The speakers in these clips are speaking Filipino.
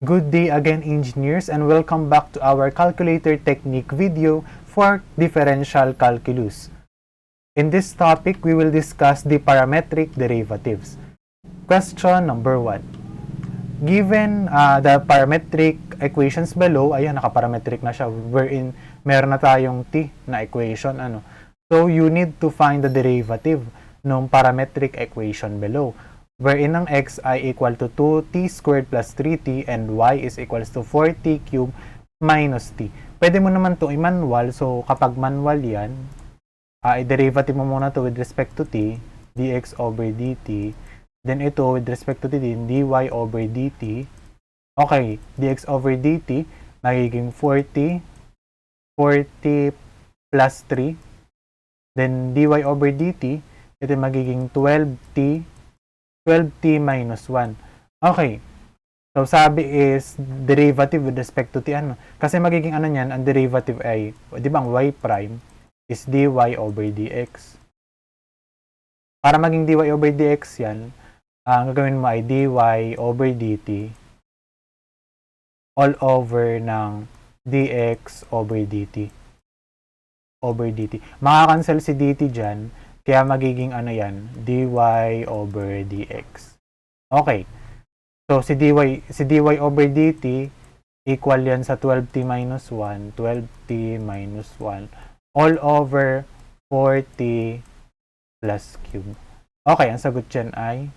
Good day again, engineers, and welcome back to our calculator technique video for differential calculus. In this topic, we will discuss the parametric derivatives. Question number 1. Given the parametric equations below, ayan, nakaparametric na siya, wherein meron na tayong t na equation. So, you need to find the derivative ng parametric equation below, wherein ang x ay equal to 2t squared plus 3t and y is equals to 4t cubed minus t. Pwede mo naman to i-manual. So, kapag manual yan, i-derivative mo muna to with respect to t, dx over dt. Then ito, with respect to t din, dy over dt. Okay, dx over dt, magiging 40 plus 3. Then dy over dt, ito magiging 12t minus 1. Okay. So, sabi is derivative with respect to t. Kasi magiging niyan, ang derivative ay, di ba ang y prime is dy over dx. Para maging dy over dx yan, ang gagawin mo ay dy over dt all over ng dx over dt. Makakancel si dt dyan. Kaya magiging yan, dy over dx. Okay. So, si dy over dt, equal yan sa 12t minus 1 all over 4t plus cube. Okay, ang sagot dyan ay,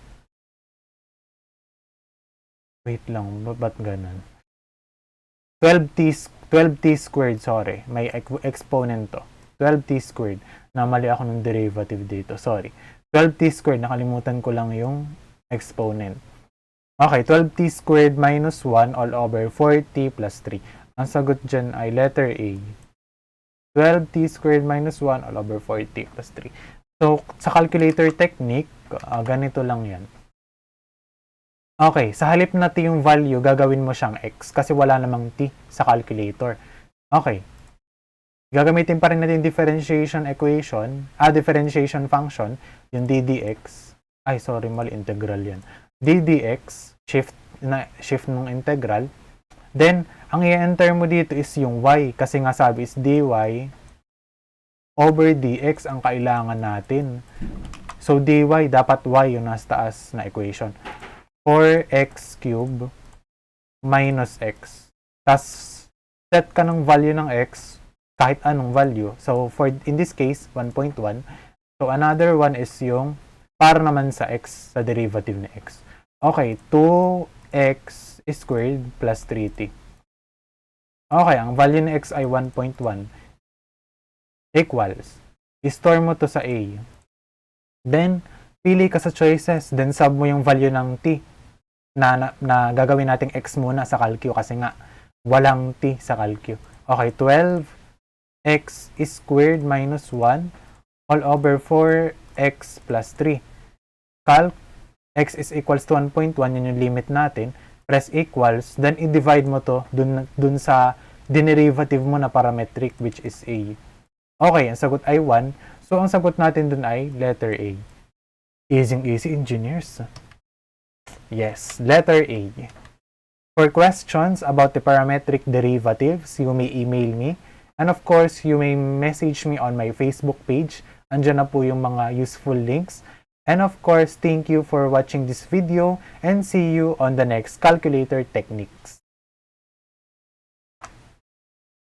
wait lang, ba't ganun? 12t squared, sorry. May exponent to. 12t squared. Namali ako ng derivative dito. Sorry. 12t squared. Nakalimutan ko lang yung exponent. Okay. 12t squared minus 1 all over 4t plus 3. Ang sagot dyan ay letter A. 12t squared minus 1 all over 4t plus 3. So, sa calculator technique, ganito lang yan. Okay. Sa halip na t yung value, gagawin mo siyang x kasi wala namang t sa calculator. Okay. Gagamitin pa rin natin differentiation equation, differentiation function, yung ddx. Ay, sorry, mali, integral yan. ddx, shift ng integral. Then, ang i-enter mo dito is yung y, kasi nga sabi is dy over dx ang kailangan natin. So, dy, dapat y yung nasa taas na equation. 4x cube minus x. Tapos, set ka ng value ng x, kahit anong value. So, in this case, 1.1. So, another one is yung para naman sa x, sa derivative ni x. Okay, 2x squared plus 3t. Okay, ang value ni x ay 1.1 equals. I-store mo to sa A. Then, pili ka sa choices. Then, sub mo yung value ng t na gagawin nating x muna sa calcu kasi nga, walang t sa calcu. Okay, 12 x squared minus 1 all over 4x plus 3. Calc, x is equals to 1.1, yun yung limit natin. Press equals, then i-divide mo to dun sa derivative mo na parametric which is a. Okay, ang sagot ay 1. So, ang sagot natin dun ay letter A. Easy engineers. Yes, letter A. For questions about the parametric derivatives, you may email me. And of course, you may message me on my Facebook page. Andyan na po yung mga useful links. And of course, thank you for watching this video and see you on the next calculator techniques.